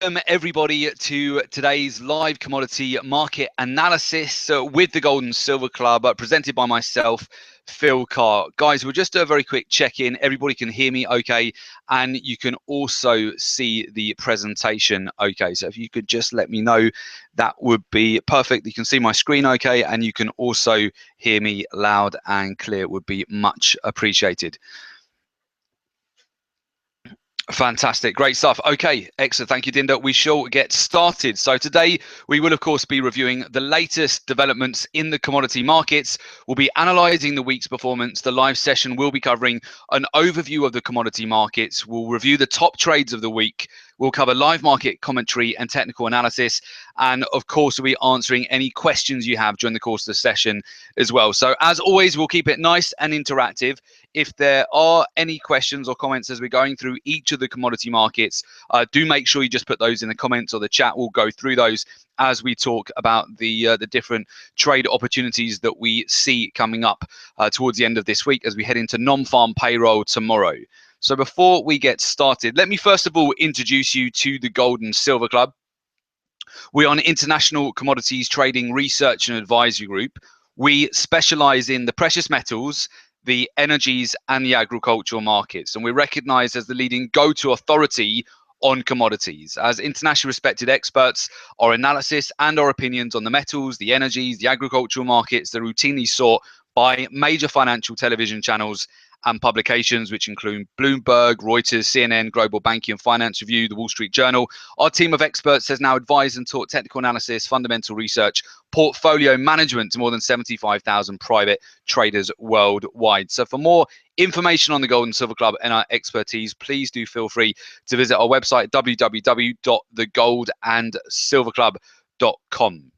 Welcome everybody to today's live commodity market analysis with the Gold and Silver Club, presented by myself, Phil Carr. Guys, we'll just do a very quick check-in. Everybody can hear me okay, and you can also see the presentation okay. So if you could just let me know, that would be perfect. You can see my screen okay, and you can also hear me loud and clear. It would be much appreciated. Fantastic, great stuff. Okay, excellent. Thank you, Dinda. We shall get started. So today we will, of course, be reviewing the latest developments in the commodity markets. We'll be analysing the week's performance. The live session will be covering an overview of the commodity markets. We'll review the top trades of the week. We'll cover live market commentary and technical analysis. And of course, we'll be answering any questions you have during the course of the session as well. So as always, we'll keep it nice and interactive. If there are any questions or comments as we're going through each of the commodity markets, do make sure you just put those in the comments or the chat. We'll go through those as we talk about the different trade opportunities that we see coming up towards the end of this week as we head into non-farm payroll tomorrow. So before we get started, let me first of all introduce you to the Gold and Silver Club. We are an international commodities trading research and advisory group. We specialize in the precious metals, the energies and the agricultural markets, and we're recognized as the leading go-to authority on commodities. As internationally respected experts, our analysis and our opinions on the metals, the energies, the agricultural markets, they're routinely sought by major financial television channels and publications, which include Bloomberg, Reuters, CNN, Global Banking and Finance Review, the Wall Street Journal. Our team of experts has now advised and taught technical analysis, fundamental research, portfolio management to more than 75,000 private traders worldwide. So for more information on the Gold and Silver Club and our expertise, please do feel free to visit our website, www.thegoldandsilverclub.com.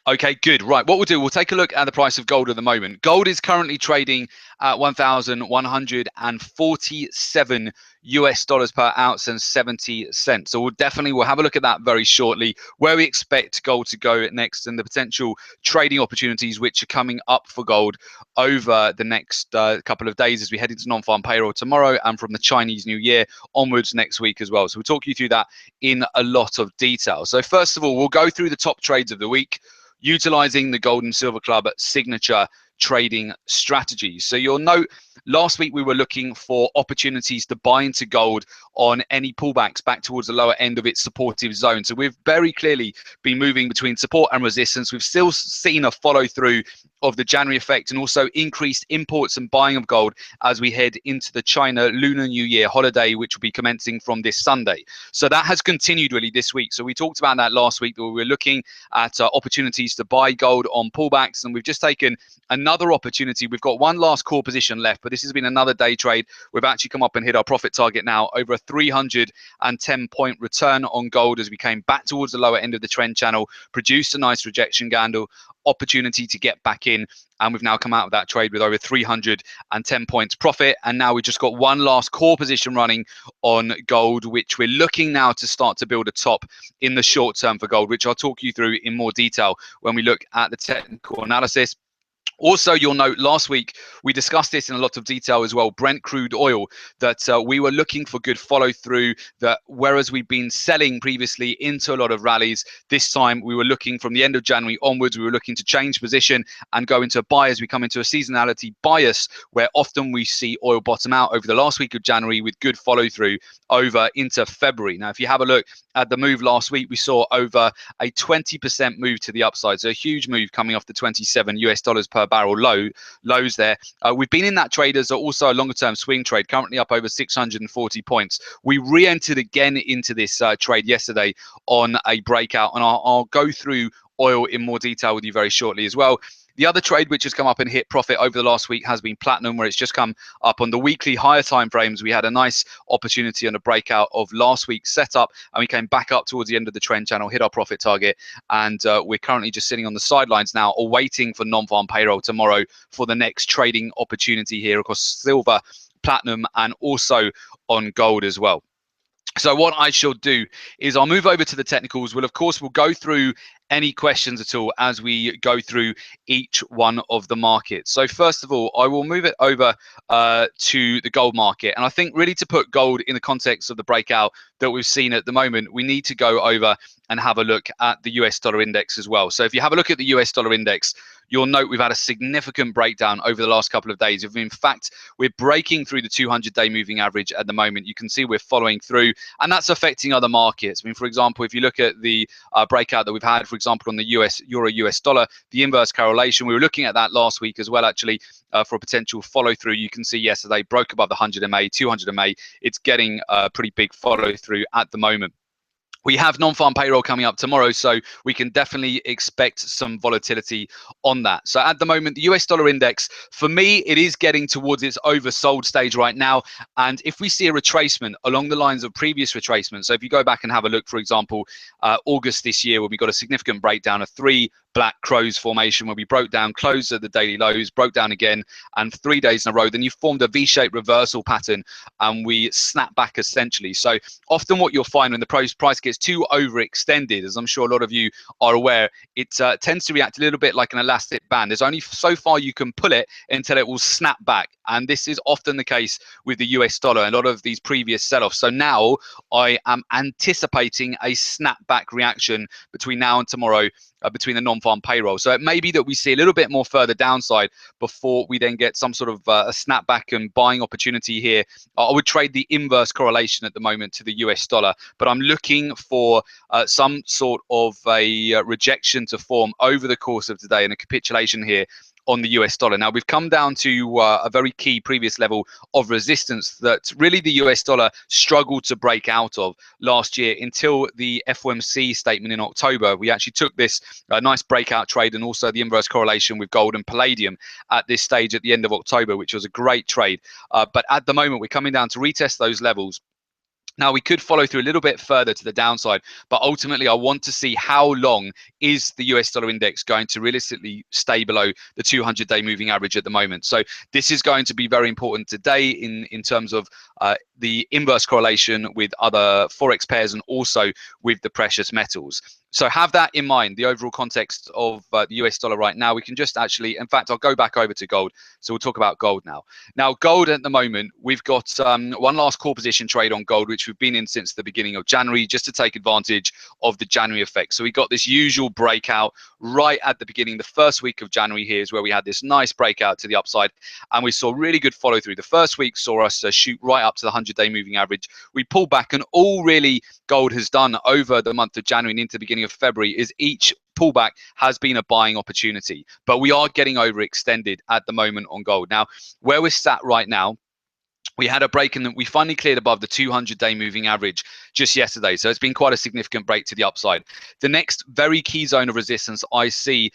Okay, good. Right, what we'll do, we'll take a look at the price of gold at the moment. Gold is currently trading at 1,147 US dollars per ounce and 70 cents. So we'll have a look at that very shortly, where we expect gold to go next and the potential trading opportunities which are coming up for gold over the next couple of days as we head into non-farm payroll tomorrow and from the Chinese New Year onwards next week as well. So we'll talk you through that in a lot of detail. So first of all, we'll go through the top trades of the week, utilizing the Gold and Silver Club signature trading strategies. So you'll note last week we were looking for opportunities to buy into gold on any pullbacks back towards the lower end of its supportive zone. So we've very clearly been moving between support and resistance. We've still seen a follow through of the January effect and also increased imports and buying of gold as we head into the China Lunar New Year holiday, which will be commencing from this Sunday. So that has continued really this week. So we talked about that last week, that we were looking at opportunities to buy gold on pullbacks, and we've just taken another opportunity. We've got one last core position left, but this has been another day trade. We've actually come up and hit our profit target now, over a 310-point return on gold as we came back towards the lower end of the trend channel, produced a nice rejection candle, opportunity to get back in, and we've now come out of that trade with over 310 points profit. And now we've just got one last core position running on gold, which we're looking now to start to build a top in the short term for gold, which I'll talk you through in more detail when we look at the technical analysis. Also, you'll note last week we discussed this in a lot of detail as well, Brent crude oil, that we were looking for good follow through, that whereas we've been selling previously into a lot of rallies, this time we were looking from the end of January onwards, we were looking to change position and go into a buy as we come into a seasonality bias where often we see oil bottom out over the last week of January with good follow through over into February. Now, if you have a look at the move last week, we saw over a 20% move to the upside. So a huge move coming off the 27 US dollars per barrel lows there. We've been in that trade as also a longer term swing trade, currently up over 640 points. We re-entered again into this trade yesterday on a breakout, and I'll go through oil in more detail with you very shortly as well. The other trade which has come up and hit profit over the last week has been platinum, where it's just come up on the weekly higher time frames. We had a nice opportunity on a breakout of last week's setup, and we came back up towards the end of the trend channel, hit our profit target, and we're currently just sitting on the sidelines now, awaiting for non-farm payroll tomorrow for the next trading opportunity here across silver, platinum, and also on gold as well. So what I shall do is I'll move over to the technicals. We'll go through any questions at all as we go through each one of the markets. So first of all, I will move it over to the gold market. And I think really to put gold in the context of the breakout that we've seen at the moment, we need to go over and have a look at the US dollar index as well. So if you have a look at the US dollar index, you'll note we've had a significant breakdown over the last couple of days. In fact, we're breaking through the 200-day moving average at the moment. You can see we're following through, and that's affecting other markets. I mean, for example, if you look at the breakout that we've had, for example, on the euro US dollar, the inverse correlation, we were looking at that last week as well, actually, for a potential follow through. You can see yesterday broke above the 100 MA, 200 MA. It's getting a pretty big follow through at the moment. We have non-farm payroll coming up tomorrow, so we can definitely expect some volatility on that. So at the moment, the US dollar index, for me, it is getting towards its oversold stage right now. And if we see a retracement along the lines of previous retracements, so if you go back and have a look, for example, August this year, where we got a significant breakdown of 3 black crows formation, where we broke down, closed at the daily lows, broke down again, and 3 days in a row, then you formed a V-shaped reversal pattern, and we snap back essentially. So often what you'll find when the price gets too overextended, as I'm sure a lot of you are aware, it tends to react a little bit like an elastic band. There's only so far you can pull it until it will snap back. And this is often the case with the US dollar and a lot of these previous sell-offs. So now I am anticipating a snapback reaction between now and tomorrow, between the non-farm payroll. So it may be that we see a little bit more further downside before we then get some sort of a snapback and buying opportunity here. I would trade the inverse correlation at the moment to the US dollar, but I'm looking for some sort of a rejection to form over the course of today and a capitulation here on the US dollar. Now, we've come down to a very key previous level of resistance that really the US dollar struggled to break out of last year until the FOMC statement in October. We actually took this nice breakout trade and also the inverse correlation with gold and palladium at this stage at the end of October, which was a great trade. But at the moment, we're coming down to retest those levels. Now, we could follow through a little bit further to the downside, but ultimately I want to see how long is the US dollar index going to realistically stay below the 200-day moving average at the moment. So this is going to be very important today in terms of the inverse correlation with other Forex pairs and also with the precious metals. So have that in mind, the overall context of the US dollar right now. We can just actually, in fact, I'll go back over to gold. So we'll talk about gold now. Now, gold at the moment, we've got one last call position trade on gold, which we've been in since the beginning of January, just to take advantage of the January effect. So we got this usual breakout right at the beginning. The first week of January here is where we had this nice breakout to the upside, and we saw really good follow through. The first week saw us shoot right up to the 100-day moving average. We pulled back, and all really gold has done over the month of January and into the beginning of February is each pullback has been a buying opportunity, but we are getting overextended at the moment on gold. Now, where we're sat right now, we had a break and we finally cleared above the 200-day moving average just yesterday. So it's been quite a significant break to the upside. The next very key zone of resistance I see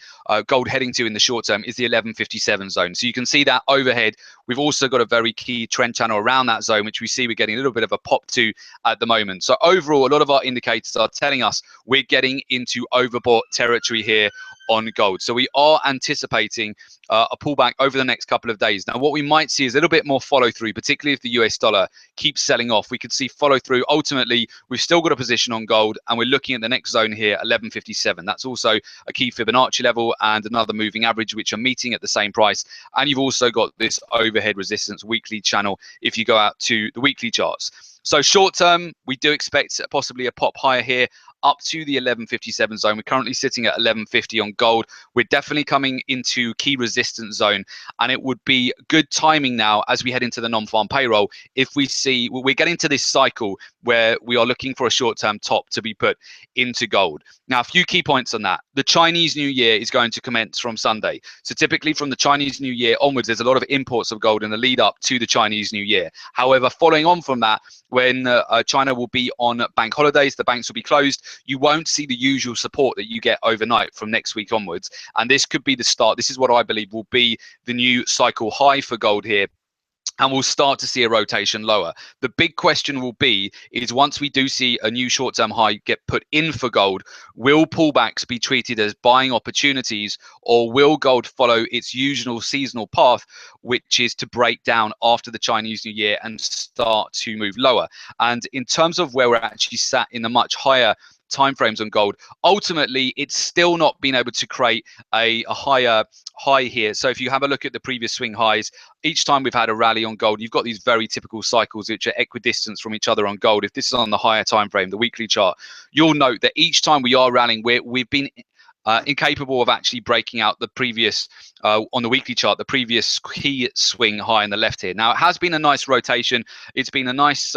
gold heading to in the short term is the 1157 zone. So you can see that overhead. We've also got a very key trend channel around that zone, which we see we're getting a little bit of a pop to at the moment. So overall, a lot of our indicators are telling us we're getting into overbought territory here on gold. So we are anticipating a pullback over the next couple of days. Now, what we might see is a little bit more follow through, particularly if the US dollar keeps selling off. We could see follow through. Ultimately, we've still got a position on gold, and we're looking at the next zone here, 1157. That's also a key Fibonacci level and another moving average, which are meeting at the same price. And you've also got this overhead resistance weekly channel if you go out to the weekly charts. So short term, we do expect possibly a pop higher here up to the 1157 zone. We're currently sitting at 1150 on gold. We're definitely coming into key resistance zone, and it would be good timing now as we head into the non-farm payroll if we see we're getting to this cycle where we are looking for a short-term top to be put into gold. Now, a few key points on that. The Chinese New Year is going to commence from Sunday. So typically from the Chinese New Year onwards, there's a lot of imports of gold in the lead up to the Chinese New Year. However, following on from that, when China will be on bank holidays, the banks will be closed, you won't see the usual support that you get overnight from next week onwards. And this could be the start. This is what I believe will be the new cycle high for gold here and we'll start to see a rotation lower. The big question will be is once we do see a new short-term high get put in for gold, will pullbacks be treated as buying opportunities, or will gold follow its usual seasonal path, which is to break down after the Chinese New Year and start to move lower? And in terms of where we're actually sat in the much higher timeframes on gold, ultimately it's still not been able to create a higher high here. So if you have a look at the previous swing highs, each time we've had a rally on gold, you've got these very typical cycles which are equidistant from each other on gold. If this is on the higher time frame, the weekly chart, you'll note that each time we are rallying, we've been incapable of actually breaking out the previous on the weekly chart, the previous key swing high on the left here. Now it has been a nice rotation. It's been a nice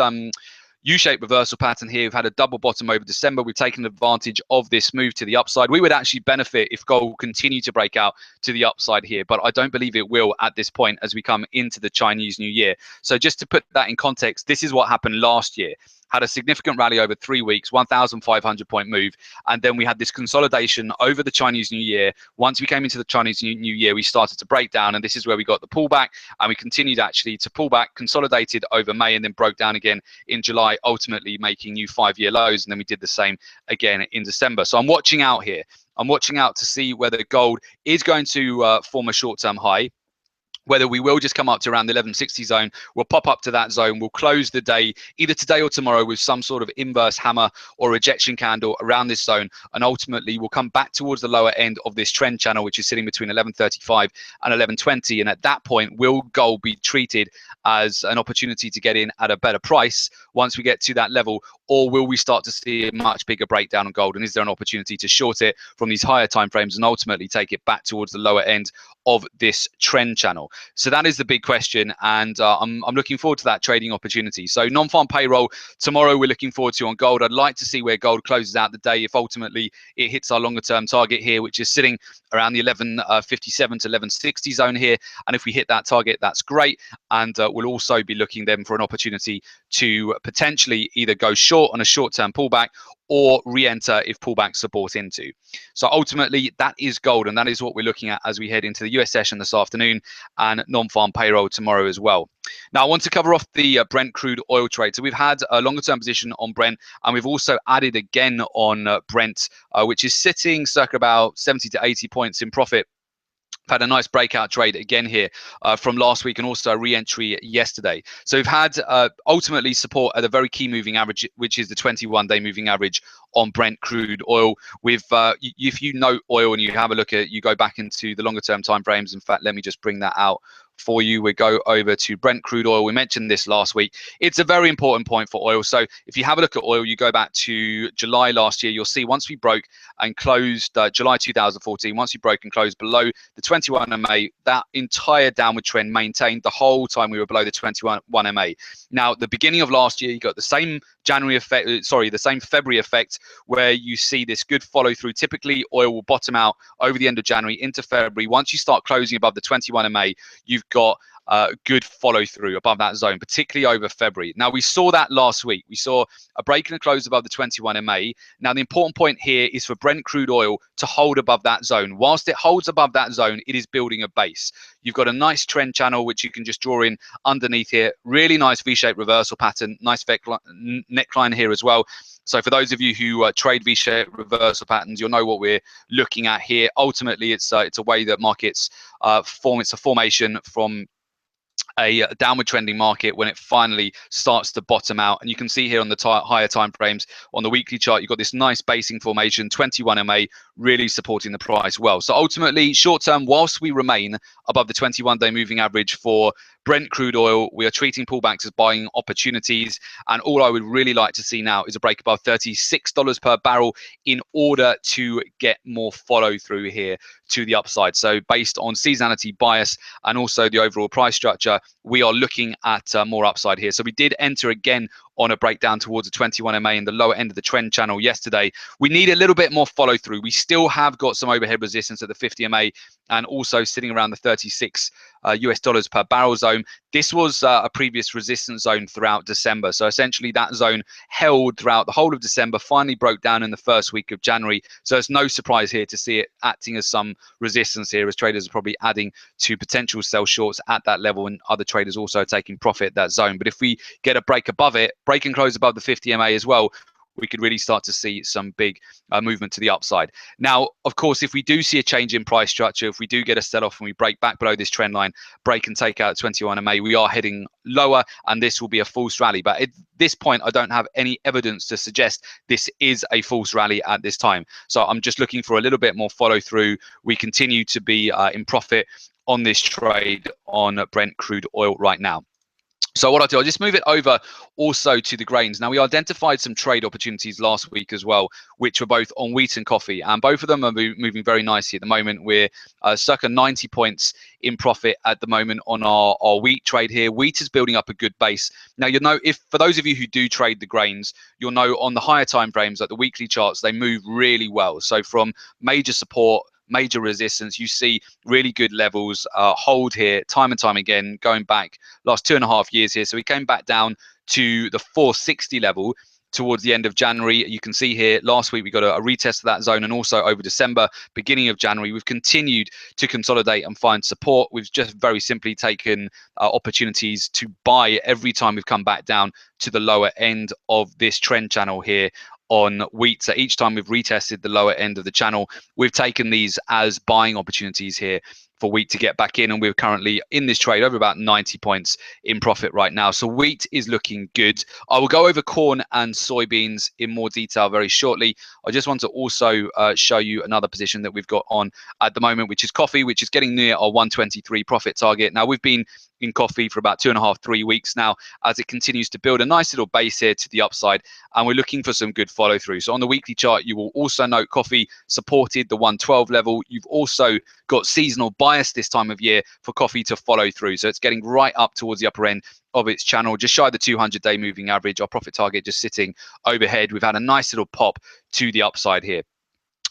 U-shaped reversal pattern here. We've had a double bottom over December. We've taken advantage of this move to the upside. We would actually benefit if gold continued to break out to the upside here, but I don't believe it will at this point as we come into the Chinese New Year. So just to put that in context, this is what happened last year. Had a significant rally over 3 weeks, 1,500 point move, and then we had this consolidation over the Chinese New Year. Once we came into the Chinese New Year, we started to break down, and this is where we got the pullback, and we continued actually to pull back, consolidated over May, and then broke down again in July, ultimately making new 5-year lows, and then we did the same again in December. So I'm watching out here. I'm watching out to see whether gold is going to form a short-term high, whether we will just come up to around the 1160 zone. We'll pop up to that zone. We'll close the day either today or tomorrow with some sort of inverse hammer or rejection candle around this zone, and ultimately we'll come back towards the lower end of this trend channel, which is sitting between 1135 and 1120. And at that point, will gold be treated as an opportunity to get in at a better price once we get to that level, or will we start to see a much bigger breakdown on gold? And is there an opportunity to short it from these higher timeframes and ultimately take it back towards the lower end of this trend channel? So that is the big question, and I'm looking forward to that trading opportunity. So non-farm payroll tomorrow we're looking forward to on gold. I'd like to see where gold closes out the day if ultimately it hits our longer term target here, which is sitting around the 1157 to 1160 zone here. And if we hit that target, that's great. And we'll also be looking then for an opportunity to potentially either go short on a short-term pullback or re-enter if pullbacks are bought into. So ultimately, that is gold, and that is what we're looking at as we head into the US session this afternoon and non-farm payroll tomorrow as well. Now, I want to cover off the Brent crude oil trade. So we've had a longer-term position on Brent, and we've also added again on Brent, which is sitting circa about 70 to 80 points in profit. Had a nice breakout trade again here from last week, and also a re-entry yesterday. So we've had ultimately support at a very key moving average, which is the 21-day moving average on Brent crude oil. With if you note oil and you have a look at, you go back into the longer term time frames. In fact, let me just bring that out for you. We go over to Brent crude oil. We mentioned this last week. It's a very important point for oil. So if you have a look at oil, you go back to July last year, you'll see once we broke and closed July 2014, once we broke and closed below the 21 MA, that entire downward trend maintained the whole time we were below the 21 MA. Now, at the beginning of last year, you got the same January effect, the same February effect, where you see this good follow through. Typically, oil will bottom out over the end of January into February. Once you start closing above the 21 MA, you've got good follow through above that zone, particularly over February. Now, we saw that last week. We saw a break and a close above the 21 MA. Now, the important point here is for Brent crude oil to hold above that zone. Whilst it holds above that zone, it is building a base. You've got a nice trend channel, which you can just draw in underneath here. Really nice V-shaped reversal pattern, nice neckline here as well. So for those of you who trade V-shaped reversal patterns, you'll know what we're looking at here. Ultimately, it's a way that markets form. It's a formation from a downward trending market when it finally starts to bottom out. And you can see here on the higher time frames on the weekly chart, you've got this nice basing formation, 21 MA, really supporting the price well. So ultimately, short term, whilst we remain above the 21-day moving average for Brent crude oil, we are treating pullbacks as buying opportunities. And all I would really like to see now is a break above $36 per barrel in order to get more follow through here to the upside. So based on seasonality bias and also the overall price structure, we are looking at more upside here. So we did enter again on a breakdown towards the 21 MA in the lower end of the trend channel yesterday. We need a little bit more follow through. We still have got some overhead resistance at the 50 MA and also sitting around the 36 US dollars per barrel zone. This was a previous resistance zone throughout December. So essentially that zone held throughout the whole of December, finally broke down in the first week of January. So it's no surprise here to see it acting as some resistance here, as traders are probably adding to potential sell shorts at that level, and other traders also taking profit at that zone. But if we get a break above it, break and close above the 50 MA as well, we could really start to see some big movement to the upside. Now, of course, if we do see a change in price structure, if we do get a sell-off and we break back below this trend line, break and take out 21 MA, we are heading lower, and this will be a false rally. But at this point, I don't have any evidence to suggest this is a false rally at this time. So I'm just looking for a little bit more follow through. We continue to be in profit on this trade on Brent crude oil right now. So what I'll do, I'll just move it over also to the grains. Now, we identified some trade opportunities last week as well, which were both on wheat and coffee, and both of them are moving very nicely at the moment. We're circa 90 points in profit at the moment on our wheat trade here. Wheat is building up a good base. Now, you'll know, if for those of you who do trade the grains, you'll know on the higher time frames, like the weekly charts, they move really well. So from major support, major resistance, you see really good levels hold here time and time again, going back last 2.5 years here. So we came back down to the 460 level towards the end of January. You can see here last week we got a retest of that zone, and also over December, beginning of January, we've continued to consolidate and find support. We've just very simply taken opportunities to buy every time we've come back down to the lower end of this trend channel here on wheat. So each time we've retested the lower end of the channel, we've taken these as buying opportunities here for wheat to get back in, and we're currently in this trade over about 90 points in profit right now. So wheat is looking good. I will go over corn and soybeans in more detail very shortly. I just want to also show you another position that we've got on at the moment, which is coffee, which is getting near our 123 profit target. Now, we've been in coffee for about 2.5-3 weeks now, as it continues to build a nice little base here to the upside, and we're looking for some good follow through. So on the weekly chart, you will also note coffee supported the 112 level. You've also got seasonal bias this time of year for coffee to follow through, so it's getting right up towards the upper end of its channel, just shy of the 200-day moving average. Our profit target just sitting overhead. We've had a nice little pop to the upside here.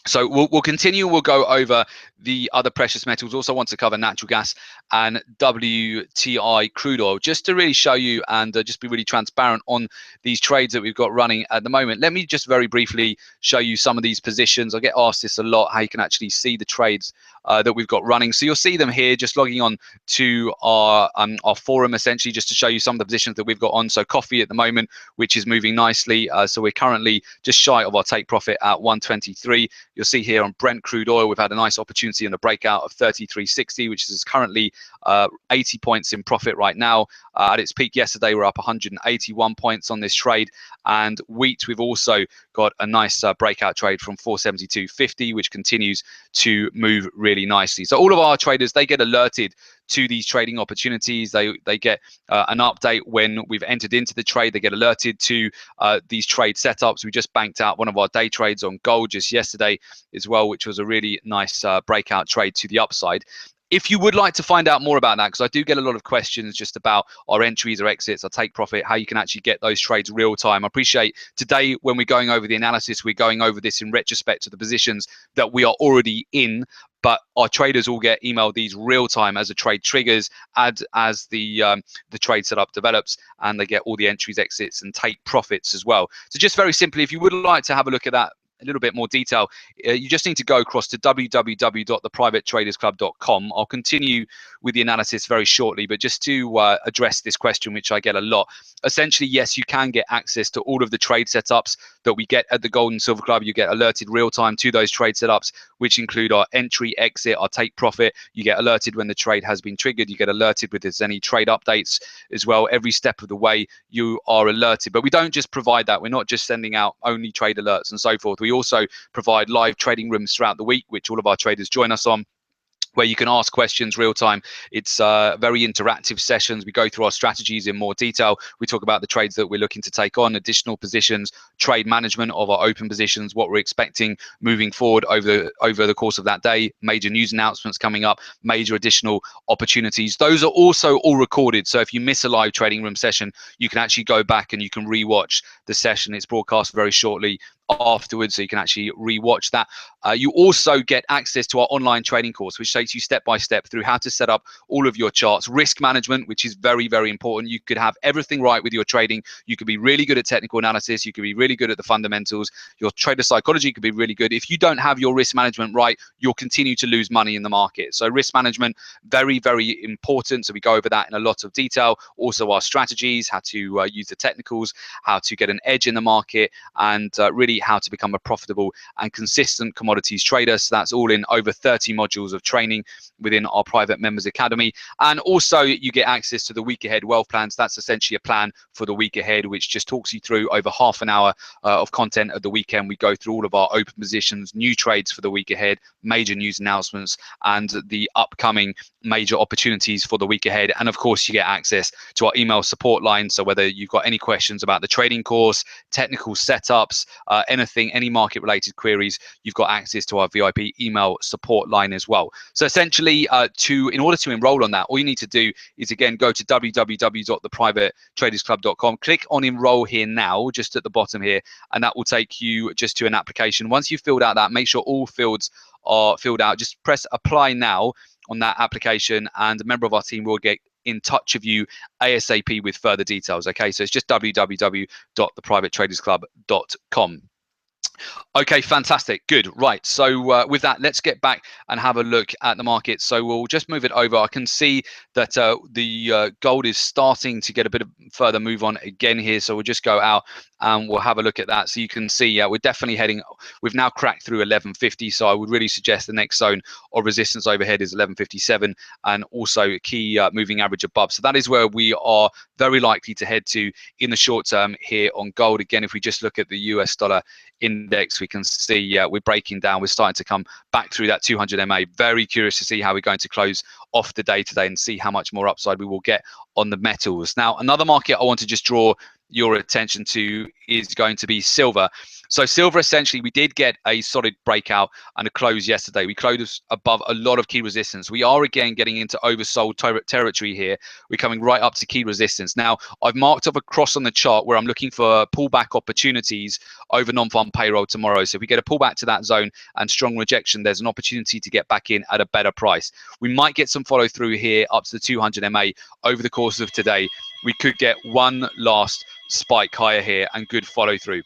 So we'll continue. We'll go over the other precious metals. Also want to cover natural gas and WTI crude oil, just to really show you and just be really transparent on these trades that we've got running at the moment. Let me just very briefly show you some of these positions. I get asked this a lot, how you can actually see the trades that we've got running. So you'll see them here, just logging on to our forum, essentially, just to show you some of the positions that we've got on. So coffee at the moment, which is moving nicely. So we're currently just shy of our take profit at 123. You'll see here on Brent crude oil, we've had a nice opportunity in the breakout of 33.60, which is currently 80 points in profit right now. At its peak yesterday, we're up 181 points on this trade. And wheat, we've also got a nice breakout trade from 472.50, which continues to move really nicely. So all of our traders, they get alerted to these trading opportunities. They get an update when we've entered into the trade. They get alerted to these trade setups. We just banked out one of our day trades on gold just yesterday as well, which was a really nice breakout trade to the upside. If you would like to find out more about that, because I do get a lot of questions just about our entries or exits, our take profit, how you can actually get those trades real time. I appreciate today when we're going over the analysis, we're going over this in retrospect to the positions that we are already in, but our traders all get emailed these real time as a trade triggers, as the trade setup develops, and they get all the entries, exits, and take profits as well. So just very simply, if you would like to have a look at that a little bit more detail, you just need to go across to www.theprivatetradersclub.com. I'll continue with the analysis very shortly, but just to address this question, which I get a lot. Essentially, yes, you can get access to all of the trade setups that we get at the Gold and Silver Club. You get alerted real time to those trade setups, which include our entry, exit, our take profit. You get alerted when the trade has been triggered. You get alerted with there's any trade updates as well. Every step of the way, you are alerted. But we don't just provide that. We're not just sending out only trade alerts and so forth. We also provide live trading rooms throughout the week, which all of our traders join us on. where you can ask questions real time. It's very interactive sessions. We go through our strategies in more detail. We talk about the trades that we're looking to take on, additional positions, trade management of our open positions, what we're expecting moving forward over the course of that day, major news announcements coming up, major additional opportunities. Those are also all recorded. So if you miss a live trading room session, you can actually go back and you can rewatch the session. It's broadcast very shortly afterwards, so you can actually rewatch that. You also get access to our online training course, which takes you step by step through how to set up all of your charts, risk management, which is very, very important. You could have everything right with your trading. You could be really good at technical analysis. You could be really good at the fundamentals. Your trader psychology could be really good. If you don't have your risk management right, you'll continue to lose money in the market. So risk management, very, very important. So we go over that in a lot of detail. Also our strategies, how to use the technicals, how to get an edge in the market, and really how to become a profitable and consistent commodities trader. So that's all in over 30 modules of training within our private members academy. And also you get access to the week ahead wealth plans. That's essentially a plan for the week ahead, which just talks you through over half an hour of content at the weekend. We go through all of our open positions, new trades for the week ahead, major news announcements, and the upcoming major opportunities for the week ahead. And of course you get access to our email support line. So whether you've got any questions about the trading course, technical setups, anything, any market related queries, you've got access to our VIP email support line as well. So essentially in order to enroll on that, all you need to do is again go to www.theprivatetradersclub.com, click on enroll here now, just at the bottom here, and that will take you just to an application. Once you've filled out that, make sure all fields are filled out. Just press apply now on that application, and a member of our team will get in touch with you ASAP with further details. Okay, so it's just www.theprivatetradersclub.com. Okay, fantastic. Good. Right. So with that, let's get back and have a look at the market. So we'll just move it over. I can see that the gold is starting to get a bit of further move on again here. So we'll just go out and we'll have a look at that. So you can see we're definitely heading, we've now cracked through 1150. So I would really suggest the next zone of resistance overhead is 1157, and also a key moving average above. So that is where we are very likely to head to in the short term here on gold. Again, if we just look at the US dollar index, we can see we're breaking down. We're starting to come back through that 200 MA. Very curious to see how we're going to close off the day today and see how much more upside we will get on the metals. Now, another market I want to just draw your attention to is going to be silver. So silver, essentially, we did get a solid breakout and a close yesterday. We closed above a lot of key resistance. We are again getting into oversold territory here. We're coming right up to key resistance. Now, I've marked off a cross on the chart where I'm looking for pullback opportunities over non-farm payroll tomorrow. So if we get a pullback to that zone and strong rejection, there's an opportunity to get back in at a better price. We might get some follow through here up to the 200 MA over the course of today. We could get one last spike higher here and good follow through.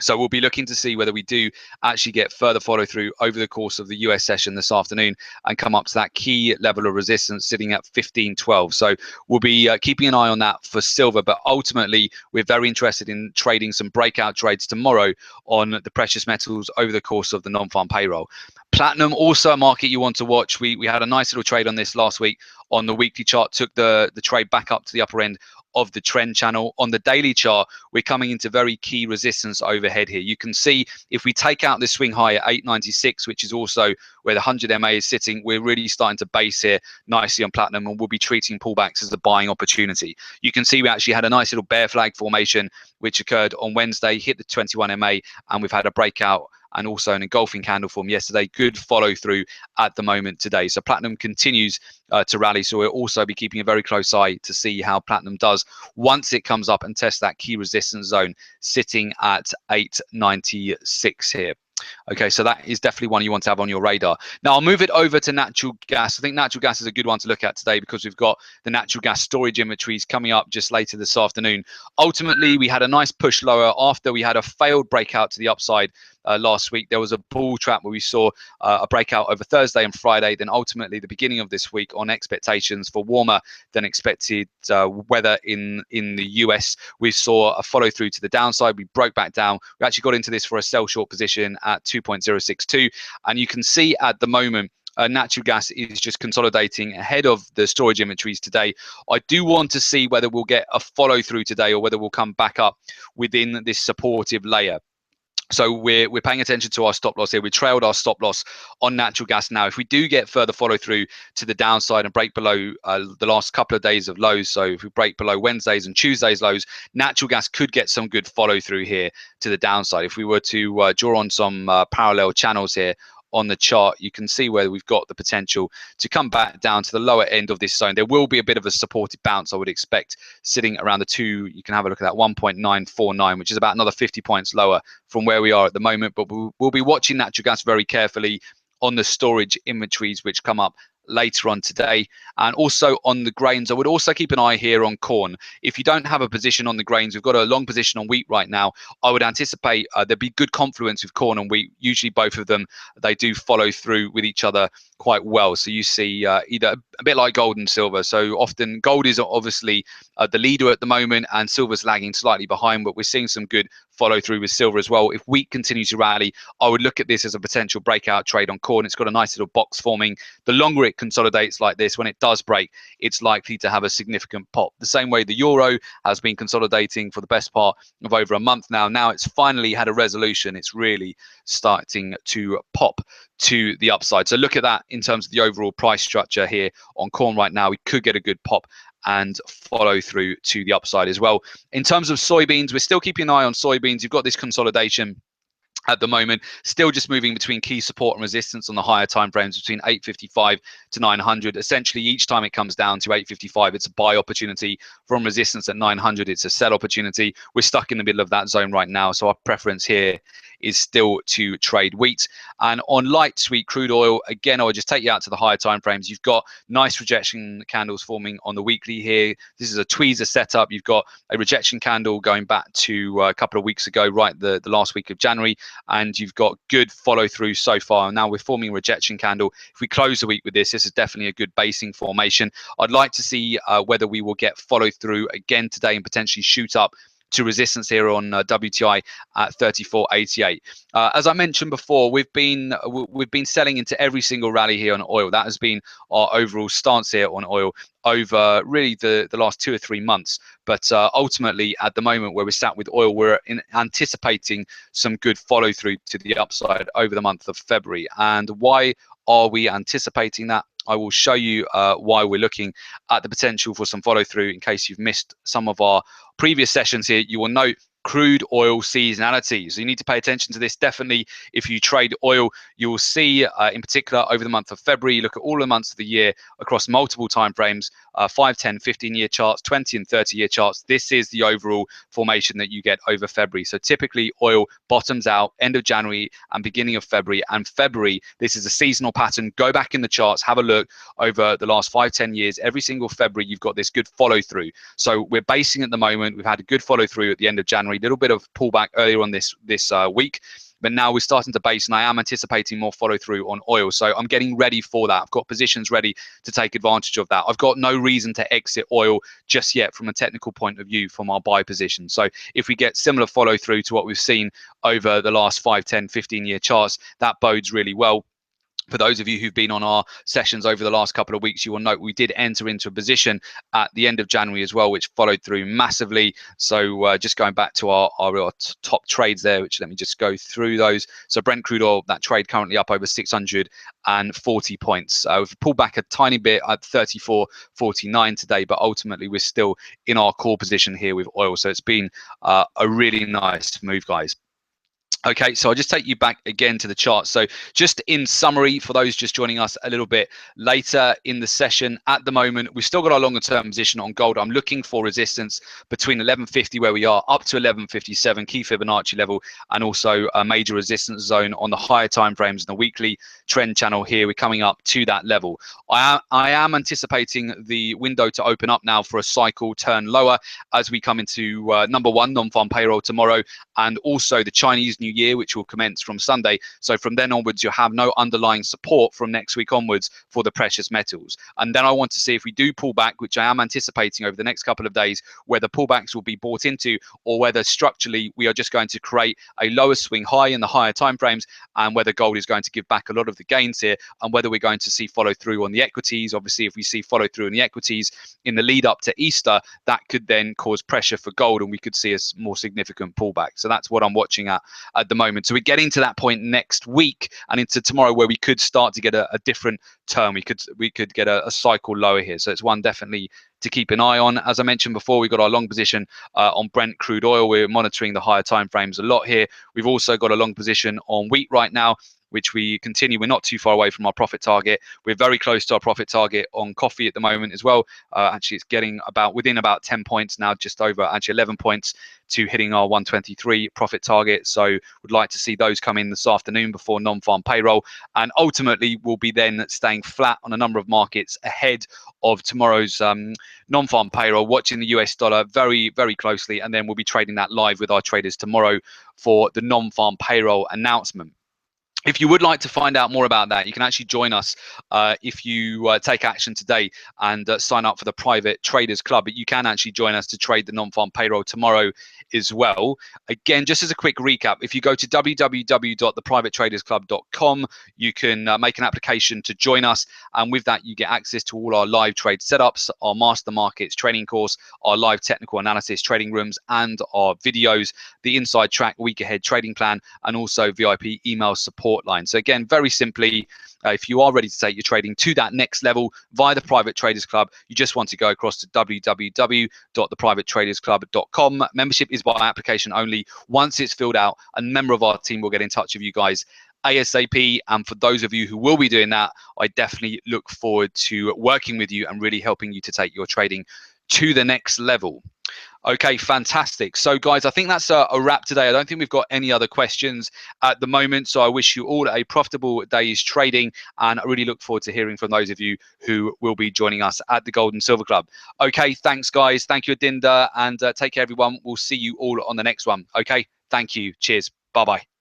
So we'll be looking to see whether we do actually get further follow through over the course of the US session this afternoon and come up to that key level of resistance sitting at 1512. So we'll be keeping an eye on that for silver, but ultimately we're very interested in trading some breakout trades tomorrow on the precious metals over the course of the non-farm payroll. Platinum, also a market you want to watch. We had a nice little trade on this last week on the weekly chart, took the trade back up to the upper end of the trend channel. On the daily chart, we're coming into very key resistance overhead here. You can see if we take out this swing high at 896, which is also where the 100 MA is sitting, we're really starting to base here nicely on platinum, and we'll be treating pullbacks as a buying opportunity. You can see we actually had a nice little bear flag formation which occurred on Wednesday, hit the 21 MA, and we've had a breakout and also an engulfing candle form yesterday. Good follow through at the moment today. So platinum continues to rally. So we'll also be keeping a very close eye to see how platinum does once it comes up and tests that key resistance zone sitting at 896 here. Okay, so that is definitely one you want to have on your radar. Now I'll move it over to natural gas. I think natural gas is a good one to look at today because we've got the natural gas storage inventories coming up just later this afternoon. Ultimately, we had a nice push lower after we had a failed breakout to the upside last week. There was a bull trap where we saw a breakout over Thursday and Friday. Then ultimately the beginning of this week, on expectations for warmer than expected weather in the US, we saw a follow through to the downside. We broke back down. We actually got into this for a sell short position at 2.062, and you can see at the moment natural gas is just consolidating ahead of the storage inventories today. I do want to see whether we'll get a follow through today or whether we'll come back up within this supportive layer. So we're paying attention to our stop loss here. We trailed our stop loss on natural gas now. If we do get further follow through to the downside and break below the last couple of days of lows, so if we break below Wednesdays and Tuesdays lows, natural gas could get some good follow through here to the downside. If we were to draw on some parallel channels here on the chart, you can see where we've got the potential to come back down to the lower end of this zone. There will be a bit of a supported bounce, I would expect, sitting around the two. You can have a look at that 1.949, which is about another 50 points lower from where we are at the moment. But we'll be watching natural gas very carefully on the storage inventories, which come up later on today, and also on the grains. I would also keep an eye here on corn. If you don't have a position on the grains, we've got a long position on wheat right now. I would anticipate there'd be good confluence with corn and wheat. Usually both of them, they do follow through with each other quite well. So you see either a bit like gold and silver. So often gold is obviously the leader at the moment and silver's lagging slightly behind, but we're seeing some good follow through with silver as well. If wheat continues to rally, I would look at this as a potential breakout trade on corn. It's got a nice little box forming. The longer it consolidates like this, when it does break, it's likely to have a significant pop. The same way the euro has been consolidating for the best part of over a month now. Now it's finally had a resolution. It's really starting to pop to the upside. So look at that in terms of the overall price structure here on corn right now. We could get a good pop and follow through to the upside as well. In terms of soybeans, we're still keeping an eye on soybeans. You've got this consolidation at the moment, still just moving between key support and resistance on the higher time frames between 855 to 900. Essentially, each time it comes down to 855, it's a buy opportunity. From resistance at 900, it's a sell opportunity. We're stuck in the middle of that zone right now, so our preference here is still to trade wheat. And on light sweet crude oil, again, I would just take you out to the higher time frames. You've got nice rejection candles forming on the weekly here. This is a tweezer setup. You've got a rejection candle going back to a couple of weeks ago, right, the last week of January, and you've got good follow through so far. Now we're forming a rejection candle. If we close the week with this is definitely a good basing formation. I'd like to see whether we will get follow through again today and potentially shoot up to resistance here on WTI at 34.88. As I mentioned before, we've been selling into every single rally here on oil. That has been our overall stance here on oil over really the last 2 or 3 months. But ultimately, at the moment where we're sat with oil, we're anticipating some good follow through to the upside over the month of February. And why are we anticipating that? I will show you why we're looking at the potential for some follow through. In case you've missed some of our previous sessions here, you will note crude oil seasonality. So you need to pay attention to this. Definitely, if you trade oil, you will see in particular over the month of February, you look at all the months of the year across multiple time frames, 5, 10, 15-year charts, 20 and 30-year charts. This is the overall formation that you get over February. So typically oil bottoms out end of January and beginning of February. And February, this is a seasonal pattern. Go back in the charts, have a look over the last 5, 10 years. Every single February, you've got this good follow through. So we're basing at the moment. We've had a good follow through at the end of January. Little bit of pullback earlier on this week, but now we're starting to base, and I am anticipating more follow through on oil. So I'm getting ready for that. I've got positions ready to take advantage of that. I've got no reason to exit oil just yet from a technical point of view from our buy position. So if we get similar follow through to what we've seen over the last 5, 10, 15-year charts, that bodes really well. For those of you who've been on our sessions over the last couple of weeks, you will note we did enter into a position at the end of January as well, which followed through massively. So just going back to our top trades there, which let me just go through those. So Brent crude oil, that trade currently up over 640 points. We've pulled back a tiny bit at 34.49 today, but ultimately we're still in our core position here with oil. So it's been a really nice move, guys. Okay, so I'll just take you back again to the chart. So just in summary, for those just joining us a little bit later in the session, at the moment, we've still got our longer term position on gold. I'm looking for resistance between 1150 where we are up to 1157 key Fibonacci level, and also a major resistance zone on the higher time frames in the weekly trend channel here. We're coming up to that level. I am anticipating the window to open up now for a cycle turn lower as we come into number one, non-farm payroll tomorrow, and also the Chinese New Year, which will commence from Sunday. So from then onwards, you'll have no underlying support from next week onwards for the precious metals. And then I want to see if we do pull back, which I am anticipating over the next couple of days, whether pullbacks will be bought into or whether structurally we are just going to create a lower swing high in the higher time frames, and whether gold is going to give back a lot of the gains here, and whether we're going to see follow through on the equities. Obviously, if we see follow through on the equities in the lead up to Easter, that could then cause pressure for gold and we could see a more significant pullback. So that's what I'm watching at at the moment. So we're getting to that point next week and into tomorrow where we could start to get a different turn. We could get a cycle lower here. So it's one definitely to keep an eye on. As I mentioned before, we've got our long position on Brent crude oil. We're monitoring the higher time frames a lot here. We've also got a long position on wheat right now, which we continue. We're not too far away from our profit target. We're very close to our profit target on coffee at the moment as well. Actually, it's getting within about 10 points now, just over actually 11 points to hitting our 123 profit target. So would like to see those come in this afternoon before non-farm payroll. And ultimately, we'll be then staying flat on a number of markets ahead of tomorrow's non-farm payroll, watching the US dollar very, very closely. And then we'll be trading that live with our traders tomorrow for the non-farm payroll announcement. If you would like to find out more about that, you can actually join us if you take action today and sign up for the Private Traders Club. But you can actually join us to trade the non-farm payroll tomorrow as well. Again, just as a quick recap, if you go to www.theprivatetradersclub.com, you can make an application to join us. And with that, you get access to all our live trade setups, our master markets training course, our live technical analysis trading rooms, and our videos, the inside track week ahead trading plan, and also VIP email support line. So again, very simply, if you are ready to take your trading to that next level via the Private Traders Club, you just want to go across to www.theprivatetradersclub.com. Membership is by application only. Once it's filled out, a member of our team will get in touch with you guys ASAP. And for those of you who will be doing that, I definitely look forward to working with you and really helping you to take your trading to the next level. Okay, fantastic. So guys, I think that's a wrap today. I don't think we've got any other questions at the moment. So I wish you all a profitable day's trading, and I really look forward to hearing from those of you who will be joining us at the Gold and Silver Club. Okay, thanks guys. Thank you, Adinda, and take care everyone. We'll see you all on the next one. Okay, thank you. Cheers. Bye-bye.